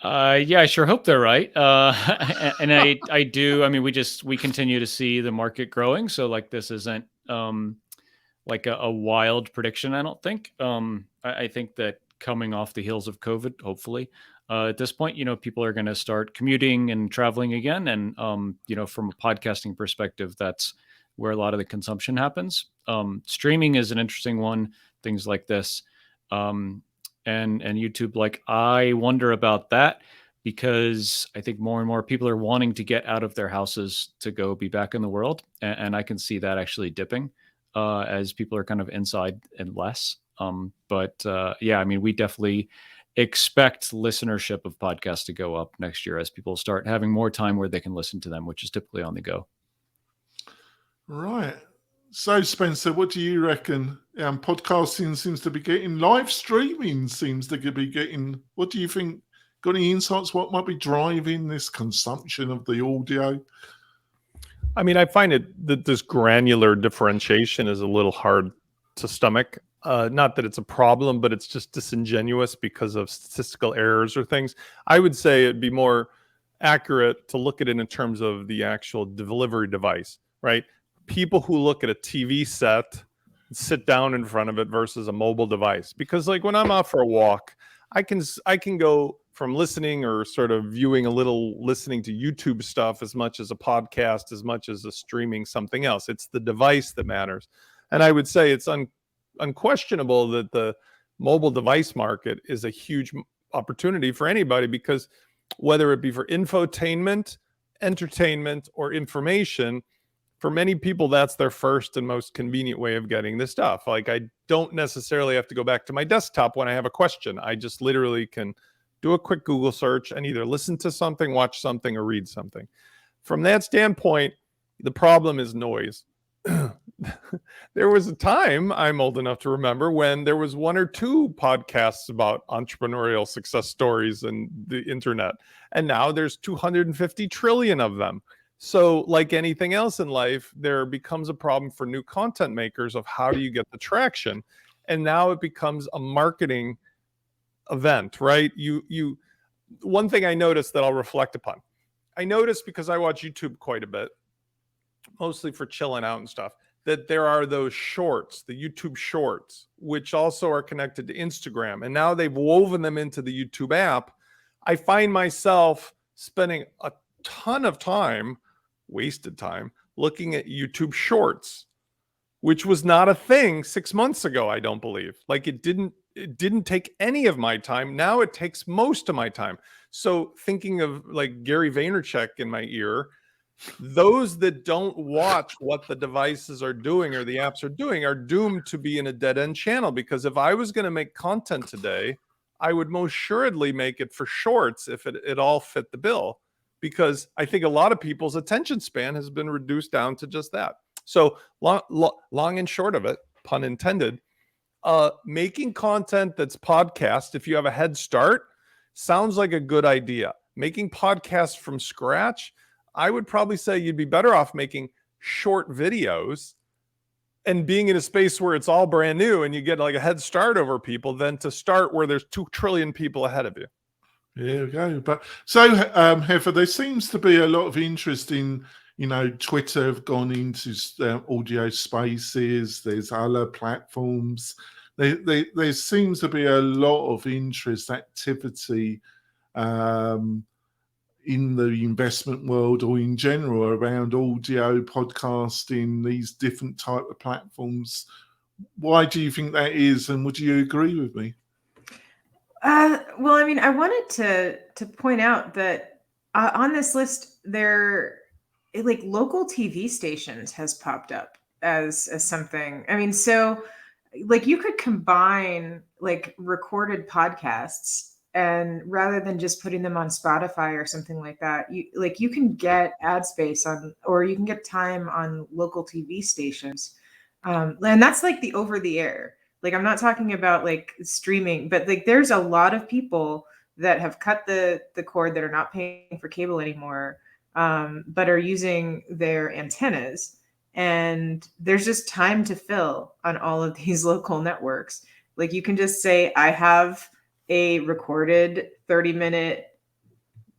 I sure hope they're right. And I do. I mean, we continue to see the market growing. So like, this isn't like a wild prediction, I don't think. I think that coming off the heels of COVID, hopefully, at this point, people are going to start commuting and traveling again. And, from a podcasting perspective, that's where a lot of the consumption happens. Streaming is an interesting one, things like this. And YouTube, like, I wonder about that, because I think more and more people are wanting to get out of their houses to go be back in the world. And I can see that actually dipping as people are kind of inside and less. We definitely expect listenership of podcasts to go up next year as people start having more time where they can listen to them, which is typically on the go. Right. So, Spencer, what do you reckon? Podcasting seems to be getting, live streaming seems to be getting, what do you think? Got any insights? What might be driving this consumption of the audio? I mean, I find that this granular differentiation is a little hard to stomach. Not that it's a problem, but it's just disingenuous because of statistical errors or things. I would say it'd be more accurate to look at it in terms of the actual delivery device, right? People who look at a TV set, sit down in front of it versus a mobile device. Because like when I'm out for a walk, I can go from listening or sort of viewing listening to YouTube stuff as much as a podcast, as much as a streaming something else. It's the device that matters. And I would say it's unquestionable that the mobile device market is a huge opportunity for anybody, because whether it be for infotainment, entertainment, or information, for many people, that's their first and most convenient way of getting this stuff. Like, I don't necessarily have to go back to my desktop when I have a question. I just literally can do a quick Google search and either listen to something, watch something, or read something. From that standpoint, the problem is noise. There was a time, I'm old enough to remember, when there was 1 or 2 podcasts about entrepreneurial success stories and the internet. And now there's 250 trillion of them. So like anything else in life, there becomes a problem for new content makers of how do you get the traction? And now it becomes a marketing event, right? One thing I noticed that I'll reflect upon. I noticed, because I watch YouTube quite a bit, mostly for chilling out and stuff, that there are those shorts, the YouTube shorts, which also are connected to Instagram. And now they've woven them into the YouTube app. I find myself spending a ton of time, wasted time, looking at YouTube shorts, which was not a thing 6 months ago, I don't believe. Like, it didn't take any of my time. Now it takes most of my time. So thinking of like Gary Vaynerchuk in my ear, those that don't watch what the devices are doing or the apps are doing are doomed to be in a dead end channel. Because if I was going to make content today, I would most assuredly make it for shorts if it all fit the bill, because I think a lot of people's attention span has been reduced down to just that. So long and short of it, pun intended, making content that's podcast, if you have a head start, sounds like a good idea. Making podcasts from scratch, I would probably say you'd be better off making short videos and being in a space where it's all brand new and you get like a head start over people than to start where there's 2 trillion people ahead of you. There we go. But so, Heather, there seems to be a lot of interest in, Twitter have gone into audio spaces. There's other platforms. There seems to be a lot of interest, activity in the investment world or in general around audio, podcasting, these different type of platforms. Why do you think that is, and would you agree with me? Well, I mean, I wanted to point out that on this list, like local TV stations has popped up as something. I mean, so like you could combine like recorded podcasts, and rather than just putting them on Spotify or something like that, you can get ad space on, or you can get time on local TV stations, and that's like the over the air. Like, I'm not talking about like streaming, but like there's a lot of people that have cut the cord that are not paying for cable anymore, but are using their antennas. And there's just time to fill on all of these local networks. Like, you can just say, I have a recorded 30-minute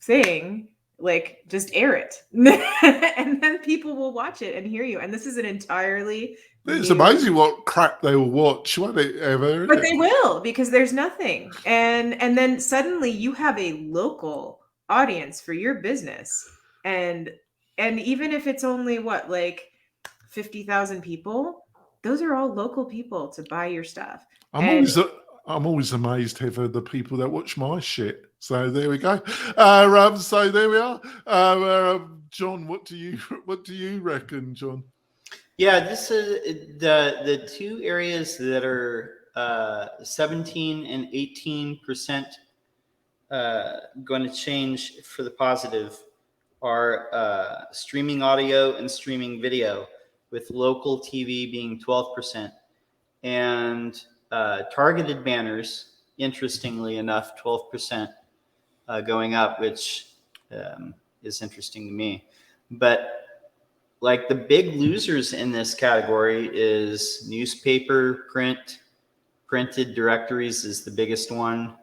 thing, like just air it. And then people will watch it and hear you. And this is an entirely It's new... amazing what crap they will watch, won't it, ever? But they will, because there's nothing. And then suddenly you have a local audience for your business. And even if it's only what, like 50,000 people, those are all local people to buy your stuff. I'm always amazed, Heather, the people that watch my shit. So there we go. So there we are. John, what do you reckon, John? Yeah, this is the 2 areas that are 17 and 18% going to change for the positive are streaming audio and streaming video, with local TV being 12%, and targeted banners, interestingly enough, 12% going up, which is interesting to me. But like the big losers in this category is newspaper, printed directories is the biggest one.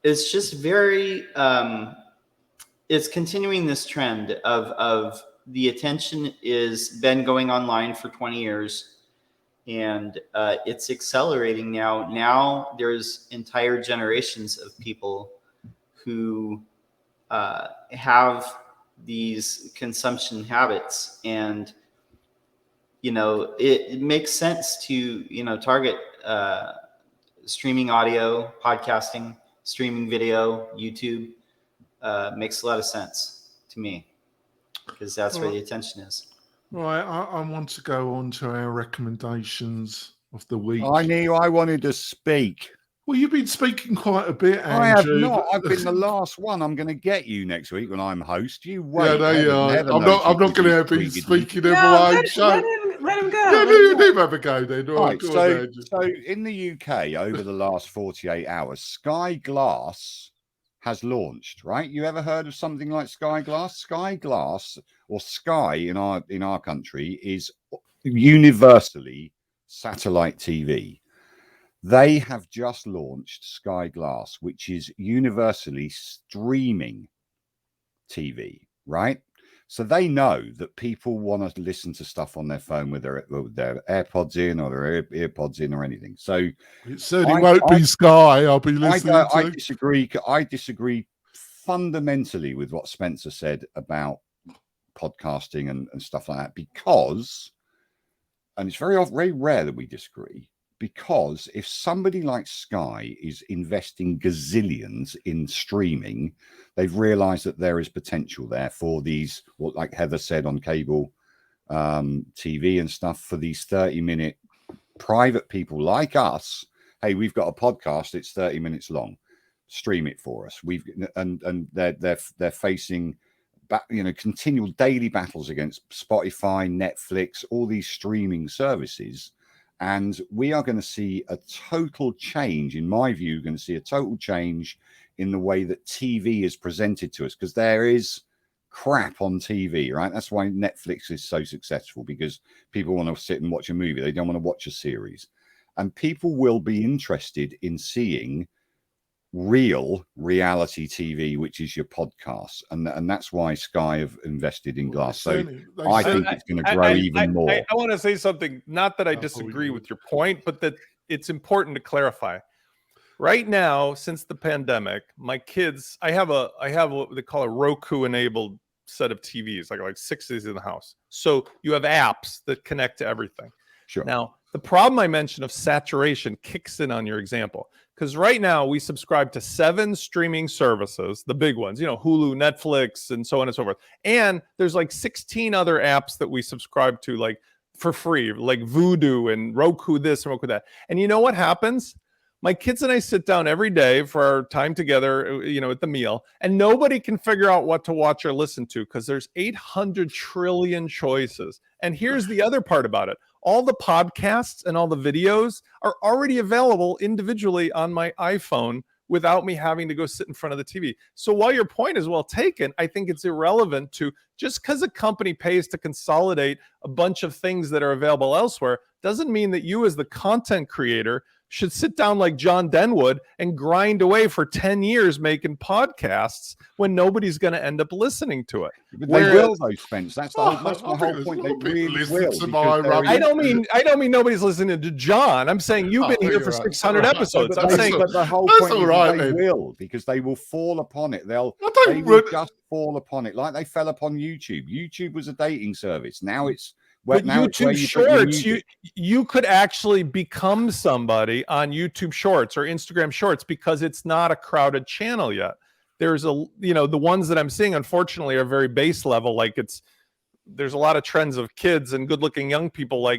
It's just very, it's continuing this trend of the attention is been going online for 20 years, and it's accelerating now. Now there's entire generations of people who have these consumption habits, and it makes sense to target streaming audio, podcasting, streaming video, YouTube. Makes a lot of sense to me. because that's where the attention is. Right, I want to go on to our recommendations of the week. I knew I wanted to speak. Well, you've been speaking quite a bit, Andrew. I have not. I've been the last one. I'm going to get you next week when I'm host. You wait. Yeah, there you are. I'm not going to be speaking over my own show. Let him go. Yeah, you have a go then. Right, so in the UK, over the last 48 hours, Sky Glass has launched, right? You ever heard of something like Sky Glass? Sky Glass, or Sky in our country, is universally satellite TV. They have just launched Sky Glass, which is universally streaming TV, right? So they know that people want to listen to stuff on their phone with their AirPods in or their earpods in or anything. So it certainly won't be Sky. I'll be listening to. I disagree fundamentally with what Spencer said about podcasting and stuff like that, because, and it's very rare that we disagree, because if somebody like Sky is investing gazillions in streaming, they've realized that there is potential there for these, what like Heather said on cable TV and stuff, for these 30-minute private people like us. Hey, we've got a podcast, it's 30 minutes long, stream it for us. And they're facing continual daily battles against Spotify, Netflix, all these streaming services. And we are going to see a total change, in my view, going to see a total change in the way that TV is presented to us, because there is crap on TV, right? That's why Netflix is so successful, because people want to sit and watch a movie. They don't want to watch a series. And people will be interested in seeing real reality TV, which is your podcasts, and that's why Sky have invested in Glass. So I think it's going to grow even more. I want to say something, not that I disagree with your point, but that it's important to clarify. Right now, since the pandemic, my kids, I have what they call a Roku enabled set of TVs, like 6 in the house. So you have apps that connect to everything. Sure. Now, the problem I mentioned of saturation kicks in on your example, because right now we subscribe to 7 streaming services, the big ones, Hulu, Netflix, and so on and so forth. And there's 16 other apps that we subscribe to, for free, like Vudu and Roku this and Roku that. And you know what happens? My kids and I sit down every day for our time together, at the meal, and nobody can figure out what to watch or listen to, because there's 800 trillion choices. And here's the other part about it. All the podcasts and all the videos are already available individually on my iPhone without me having to go sit in front of the TV. So while your point is well taken, I think it's irrelevant to, just because a company pays to consolidate a bunch of things that are available elsewhere, doesn't mean that you as the content creator should sit down like John Denwood and grind away for 10 years making podcasts when nobody's going to end up listening to it. But they will, though, Spence. That's the whole point. They really will. I don't mean nobody's listening to John. I'm saying you've been here for 600 episodes. I'm saying, but the whole point is they will, because they will fall upon it. They will just fall upon it, like they fell upon YouTube. YouTube was a dating service. Now it's YouTube Shorts. You could actually become somebody on YouTube Shorts or Instagram Shorts, because it's not a crowded channel yet. There's the ones that I'm seeing, unfortunately, are very base level. There's a lot of trends of kids and good looking young people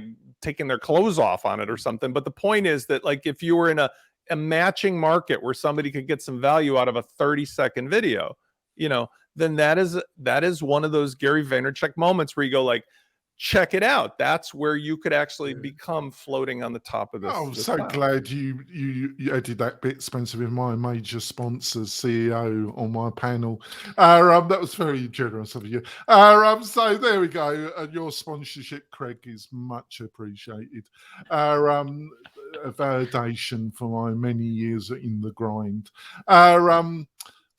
taking their clothes off on it or something. But the point is that if you were in a matching market where somebody could get some value out of a 30-second video, then that is one of those Gary Vaynerchuk moments where you go check it out. That's where you could actually become floating on the top of this. I'm so glad you added that bit, Spencer, with my major sponsors, CEO on my panel. That was very generous of you. So there we go. Your sponsorship, Craig, is much appreciated. A validation for my many years in the grind.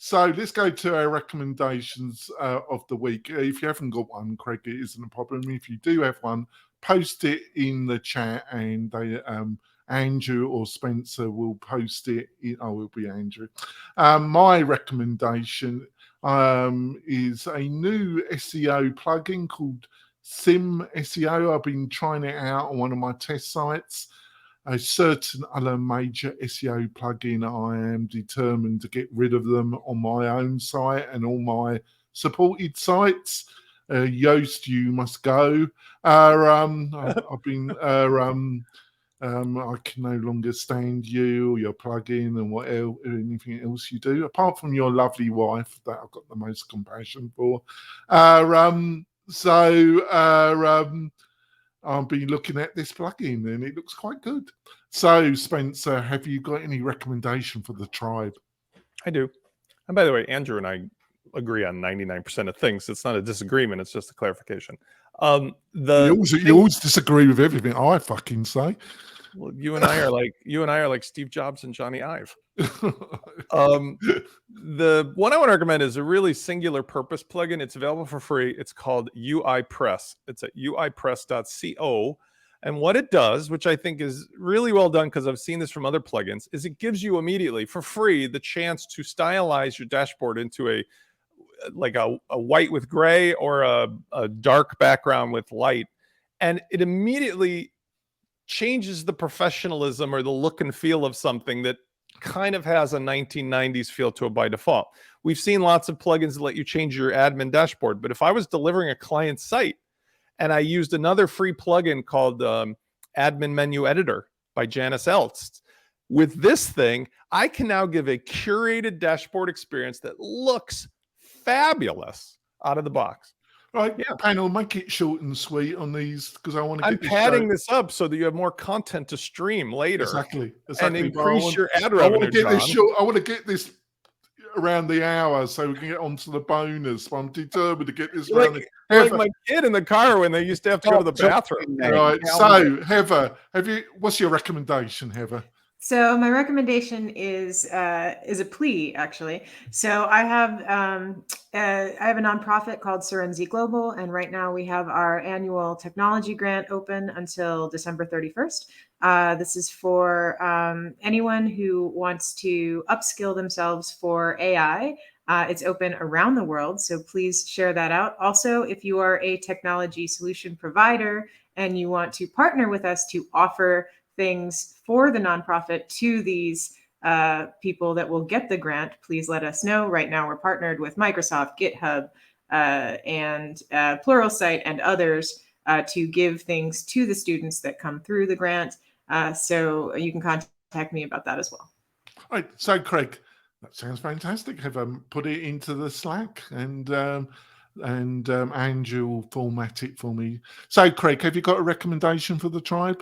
So let's go to our recommendations of the week. If you haven't got one, Craig, it isn't a problem. If you do have one, post it in the chat, and Andrew or Spencer will post it. It'll be Andrew. My recommendation is a new SEO plugin called Sim SEO. I've been trying it out on one of my test sites. A certain other major SEO plugin, I am determined to get rid of them on my own site and all my supported sites. Yoast, you must go. I've been. I can no longer stand you or your plugin and what else, anything else you do, apart from your lovely wife that I've got the most compassion for. I've been looking at this plugin and it looks quite good. So, Spencer, have you got any recommendation for the tribe? I do. And by the way, Andrew and I agree on 99% of things. It's not a disagreement. It's just a clarification. You always disagree with everything I fucking say. Well, you and I are like Steve Jobs and Johnny Ive. The one I want to recommend is a really singular purpose plugin. It's available for free. It's called UI Press. It's at uipress.co. And what it does, which I think is really well done because I've seen this from other plugins, is it gives you immediately for free the chance to stylize your dashboard into a white with gray or a dark background with light. And it immediately changes the professionalism or the look and feel of something that kind of has a 1990s feel to it by default. We've seen lots of plugins that let you change your admin dashboard, but if I was delivering a client site and I used another free plugin called Admin Menu Editor by Janice Elst, with this thing, I can now give a curated dashboard experience that looks fabulous out of the box. Right, yeah. Panel, make it short and sweet on these because I want to. I'm padding this up so that you have more content to stream later. Exactly. And increase your ad revenue. I want to get this short. I want to get this around the hour so we can get onto the bonus. I'm determined to get this around. Like my kid in the car when they used to have to go to the bathroom. Right. So, Heather, what's your recommendation, Heather? So my recommendation is a plea, actually. So I have a nonprofit called Serenzi Global, and right now we have our annual technology grant open until December 31st. This is for anyone who wants to upskill themselves for AI. It's open around the world, so please share that out. Also, if you are a technology solution provider and you want to partner with us to offer things for the nonprofit to these people that will get the grant, please let us know. Right now, we're partnered with Microsoft, GitHub, and Pluralsight and others to give things to the students that come through the grant. So you can contact me about that as well. All right. So, Craig, that sounds fantastic. Have put it into the Slack and Andrew will format it for me. So, Craig, have you got a recommendation for the tribe?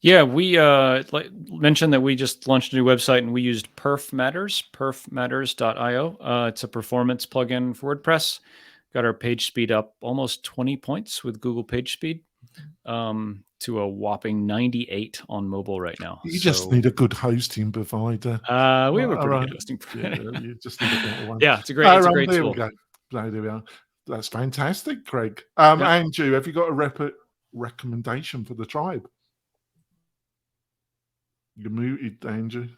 Yeah, we mentioned that we just launched a new website and we used perfmatters.io. It's a performance plugin for WordPress. Got our page speed up almost 20 points with Google page speed to a whopping 98 on mobile right now. You just need a good hosting provider. We have a pretty good hosting provider. Yeah, you just need a better one. Yeah, it's a great there tool. We go. There we are. That's fantastic, Craig. Andrew, have you got a recommendation for the tribe? You're muted, Andrew.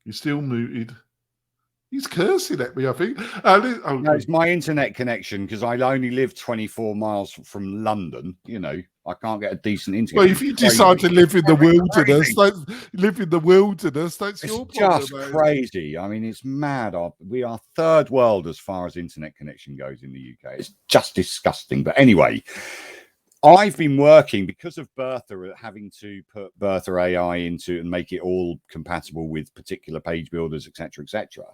You're still muted. He's cursing at me, I think. No, it's my internet connection because I only live 24 miles from London. You know, I can't get a decent internet. Well, if you decide to live in the wilderness, that's your problem. It's just crazy. I mean, it's mad. We are third world as far as internet connection goes in the UK. It's just disgusting. But anyway, I've been working because of Bertha, having to put Bertha AI into and make it all compatible with particular page builders, etc., etc.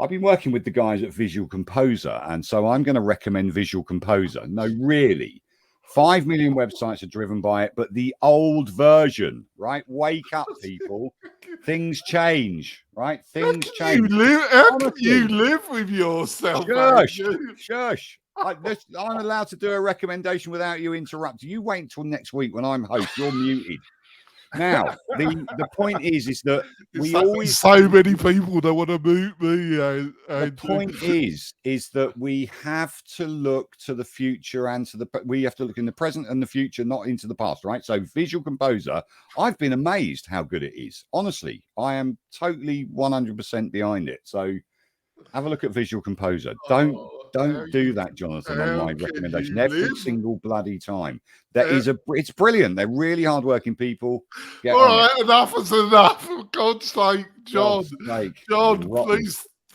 I've been working with the guys at Visual Composer, and so I'm going to recommend Visual Composer. No, really, 5 million websites are driven by it, but the old version, right? Wake up, people. Things change, right? Things change. How can you live with yourself? Shush. I'm allowed to do a recommendation without you interrupting. You wait until next week when I'm host. You're muted. Now, the point is that we always so many people that want to mute me. The point is that we have to look to the future and we have to look in the present and the future, not into the past, right? So Visual Composer, I've been amazed how good it is. Honestly, I am totally 100% behind it. So have a look at Visual Composer. Don't do that, Jonathan, on my recommendation every single bloody time. It's brilliant. They're really hardworking people. All right, enough is enough. For God's sake, John. John,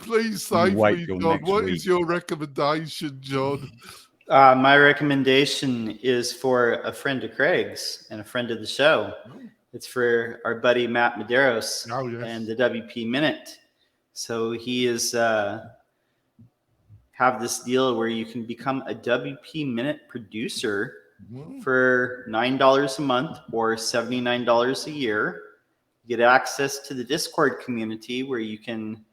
Please save wait me, till John. next What week. is your recommendation, John? My recommendation is for a friend of Craig's and a friend of the show. It's for our buddy Matt Medeiros Oh, yes. and the WP Minute. So he is have this deal where you can become a WP Minute producer for $9 a month or $79 a year. You get access to the Discord community where you can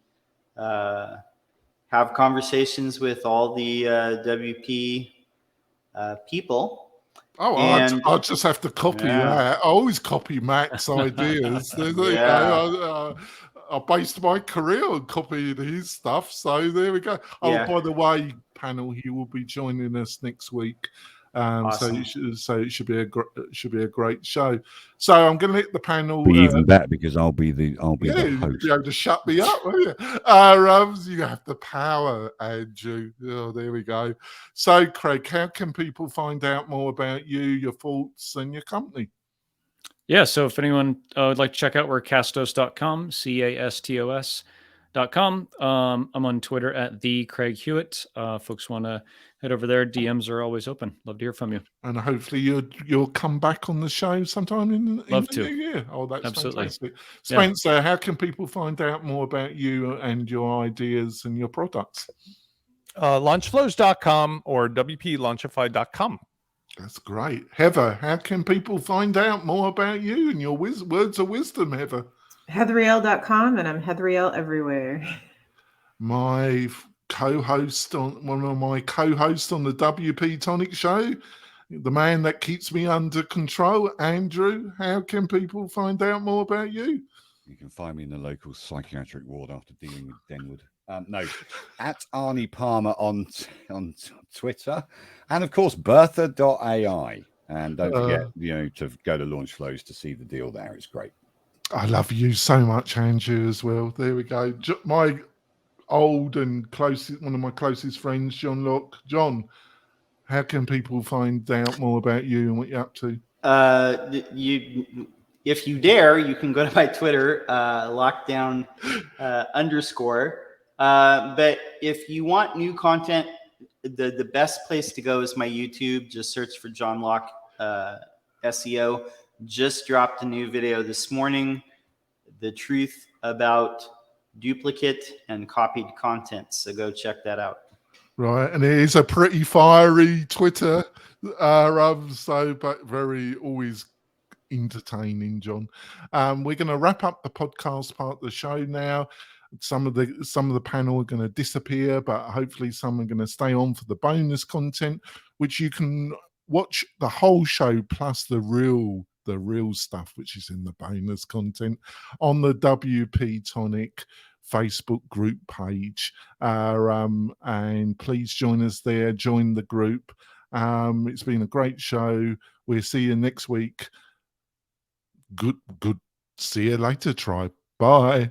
have conversations with all the WP people. Oh, And- I'll just have to copy that. I always copy Matt's ideas. I based my career on copying his stuff. So there we go. Oh, Yeah. by the way, panel, he will be joining us next week. Awesome. So it should be a great show. So I'm going to let the panel Be even better because I'll be the you'll host. be able to shut me up, won't you? You have the power, Andrew. Oh, there we go. So, Craig, how can people find out more about you, your thoughts, and your company? Yeah, so if anyone would like to check out, we're castos.com, castos.com. I'm on Twitter at the Craig Hewitt. Folks want to head over there. DMs are always open. Love to hear from you. And hopefully you'll come back on the show sometime in the new year. Oh, that's Absolutely. fantastic. Spencer, how can people find out more about you and your ideas and your products? Launchflows.com or WPLaunchify.com. That's great. Heather, how can people find out more about you and your words of wisdom, Heather? Heatheriel.com, and I'm Heatheriel everywhere. My co-host one of my co-hosts on the WP-Tonic show, the man that keeps me under control, Andrew. How can people find out more about you? You can find me in the local psychiatric ward after dealing with Denwood. No, at Arnie Palmer on Twitter, and of course Bertha.ai. And don't forget, to go to Launchflows to see the deal there. It's great. I love you so much, Andrew, as well. There we go. My old and one of my closest friends, John Locke. John, how can people find out more about you and what you're up to? If you dare, you can go to my Twitter, lockdown _. But if you want new content, the best place to go is my YouTube. Just search for John Locke SEO. Just dropped a new video this morning. The truth about duplicate and copied content. So go check that out. Right, and it is a pretty fiery Twitter, but very always entertaining, John. We're going to wrap up the podcast part of the show now. Some of the panel are going to disappear, but hopefully some are going to stay on for the bonus content, which you can watch the whole show plus the real stuff, which is in the bonus content on the WP-Tonic Facebook group page. And please join us there, join the group. It's been a great show. We'll see you next week. Good. See you later, tribe. Bye.